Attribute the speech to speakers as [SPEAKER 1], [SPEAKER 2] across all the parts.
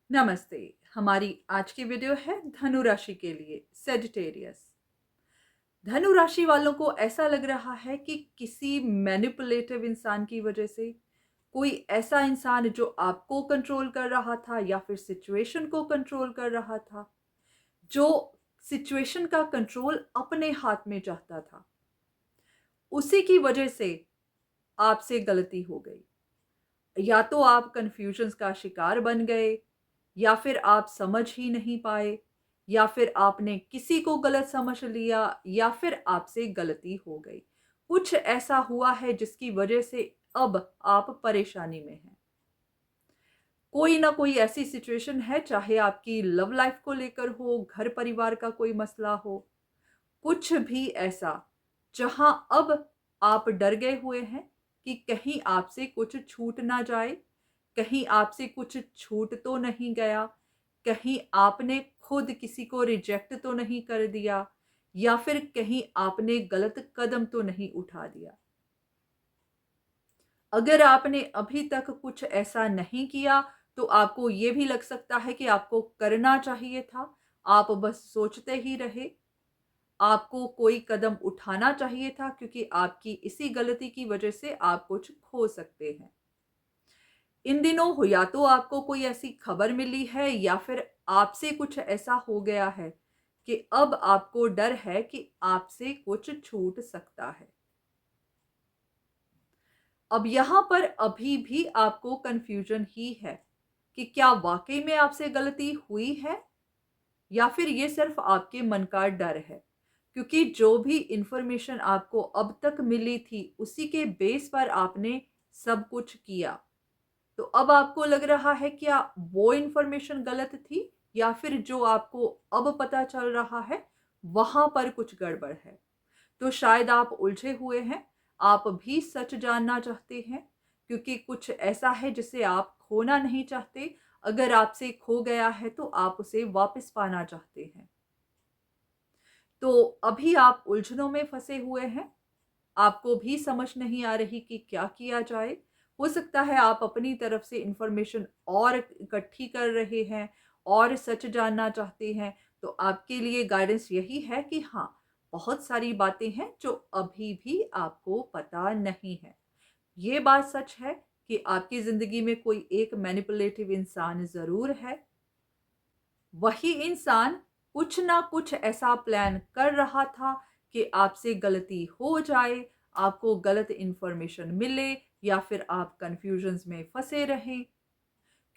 [SPEAKER 1] नमस्ते। हमारी आज की वीडियो है धनु राशि के लिए सेजिटेरियस। धनु राशि वालों को ऐसा लग रहा है कि किसी मैनिपुलेटिव इंसान की वजह से कोई ऐसा इंसान जो आपको कंट्रोल कर रहा था या फिर सिचुएशन को कंट्रोल कर रहा था, जो सिचुएशन का कंट्रोल अपने हाथ में चाहता था, उसी की वजह से आपसे गलती हो गई। या तो आप कन्फ्यूजन्स का शिकार बन गए, या फिर आप समझ ही नहीं पाए, या फिर आपने किसी को गलत समझ लिया, या फिर आपसे गलती हो गई। कुछ ऐसा हुआ है जिसकी वजह से अब आप परेशानी में हैं। कोई ना कोई ऐसी सिचुएशन है, चाहे आपकी लव लाइफ को लेकर हो, घर परिवार का कोई मसला हो, कुछ भी ऐसा, जहां अब आप डर गए हुए हैं कि कहीं आपसे कुछ छूट ना जाए, कहीं आपसे कुछ छूट तो नहीं गया, कहीं आपने खुद किसी को रिजेक्ट तो नहीं कर दिया, या फिर कहीं आपने गलत कदम तो नहीं उठा दिया। अगर आपने अभी तक कुछ ऐसा नहीं किया, तो आपको ये भी लग सकता है कि आपको करना चाहिए था, आप बस सोचते ही रहे। आपको कोई कदम उठाना चाहिए था, क्योंकि आपकी इसी गलती की वजह से आप कुछ खो सकते हैं। इन दिनों हो या तो आपको कोई ऐसी खबर मिली है, या फिर आपसे कुछ ऐसा हो गया है कि अब आपको डर है कि आपसे कुछ छूट सकता है। अब यहाँ पर अभी भी आपको कन्फ्यूजन ही है कि क्या वाक़ई में आपसे गलती हुई है, या फिर ये सिर्फ़ आपके मन का डर है। क्योंकि जो भी इन्फॉर्मेशन आपको अब तक मिली थी, उसी के बेस पर आपने सब कुछ किया। तो अब आपको लग रहा है क्या वो इन्फॉर्मेशन गलत थी, या फिर जो आपको अब पता चल रहा है, वहाँ पर कुछ गड़बड़ है? तो शायद आप उलझे हुए हैं, आप भी सच जानना चाहते हैं, क्योंकि कुछ ऐसा है जिसे आप खोना नहीं चाहते। अगर आपसे खो गया है तो आप उसे वापस पाना चाहते हैं। तो अभी आप उलझनों में फँसे हुए हैं, आपको भी समझ नहीं आ रही कि क्या किया जाए। हो सकता है आप अपनी तरफ से इन्फॉर्मेशन और इकट्ठी कर रहे हैं और सच जानना चाहते हैं। तो आपके लिए गाइडेंस यही है कि हाँ, बहुत सारी बातें हैं जो अभी भी आपको पता नहीं है। ये बात सच है कि आपकी ज़िंदगी में कोई एक मैनिपुलेटिव इंसान ज़रूर है। वही इंसान कुछ ना कुछ ऐसा प्लान कर रहा था कि आपसे गलती हो जाए, आपको गलत इन्फॉर्मेशन मिले, या फिर आप कन्फ्यूजन्स में फँसे रहें।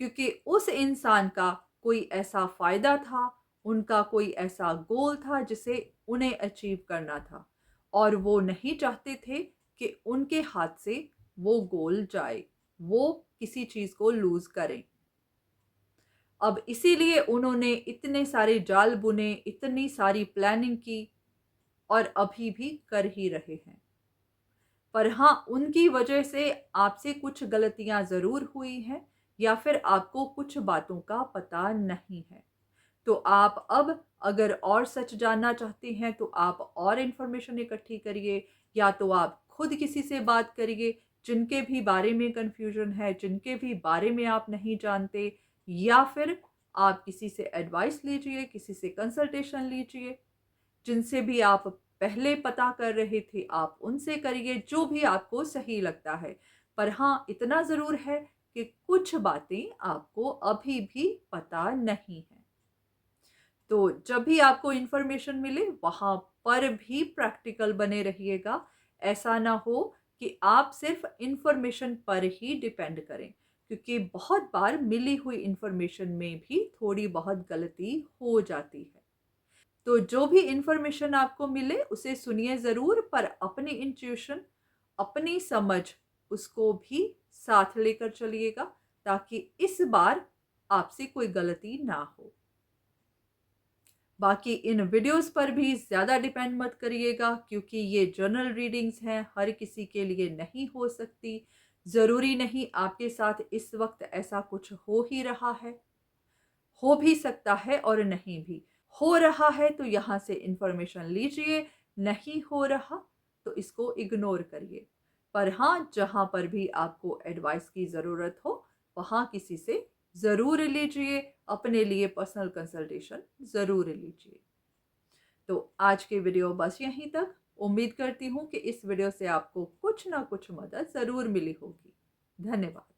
[SPEAKER 1] क्योंकि उस इंसान का कोई ऐसा फ़ायदा था, उनका कोई ऐसा गोल था जिसे उन्हें अचीव करना था, और वो नहीं चाहते थे कि उनके हाथ से वो गोल जाए, वो किसी चीज़ को लूज़ करें। अब इसीलिए उन्होंने इतने सारे जाल बुने, इतनी सारी प्लानिंग की, और अभी भी कर ही रहे हैं। पर हाँ, उनकी वजह से आपसे कुछ गलतियाँ ज़रूर हुई हैं, या फिर आपको कुछ बातों का पता नहीं है। तो आप अब अगर और सच जानना चाहते हैं, तो आप और इन्फॉर्मेशन इकट्ठी करिए, या तो आप खुद किसी से बात करिए जिनके भी बारे में कन्फ्यूजन है, जिनके भी बारे में आप नहीं जानते, या फिर आप किसी से एडवाइस लीजिए, किसी से कंसल्टेशन लीजिए। जिनसे भी आप पहले पता कर रहे थे, आप उनसे करिए, जो भी आपको सही लगता है। पर हाँ, इतना ज़रूर है कि कुछ बातें आपको अभी भी पता नहीं हैं। तो जब भी आपको इन्फॉर्मेशन मिले, वहाँ पर भी प्रैक्टिकल बने रहिएगा। ऐसा ना हो कि आप सिर्फ़ इन्फॉर्मेशन पर ही डिपेंड करें, क्योंकि बहुत बार मिली हुई इन्फॉर्मेशन में भी थोड़ी बहुत गलती हो जाती है। तो जो भी इन्फॉर्मेशन आपको मिले उसे सुनिए ज़रूर, पर अपनी इंट्यूशन, अपनी समझ, उसको भी साथ लेकर चलिएगा, ताकि इस बार आपसे कोई गलती ना हो। बाकी इन वीडियोस पर भी ज़्यादा डिपेंड मत करिएगा, क्योंकि ये जनरल रीडिंग्स हैं, हर किसी के लिए नहीं हो सकती। ज़रूरी नहीं आपके साथ इस वक्त ऐसा कुछ हो ही रहा है, हो भी सकता है और नहीं भी। हो रहा है तो यहाँ से इन्फॉर्मेशन लीजिए, नहीं हो रहा तो इसको इग्नोर करिए। पर हाँ, जहाँ पर भी आपको एडवाइस की ज़रूरत हो, वहाँ किसी से ज़रूर लीजिए, अपने लिए पर्सनल कंसल्टेशन ज़रूर लीजिए। तो आज की वीडियो बस यहीं तक। उम्मीद करती हूँ कि इस वीडियो से आपको कुछ ना कुछ मदद ज़रूर मिली होगी। धन्यवाद।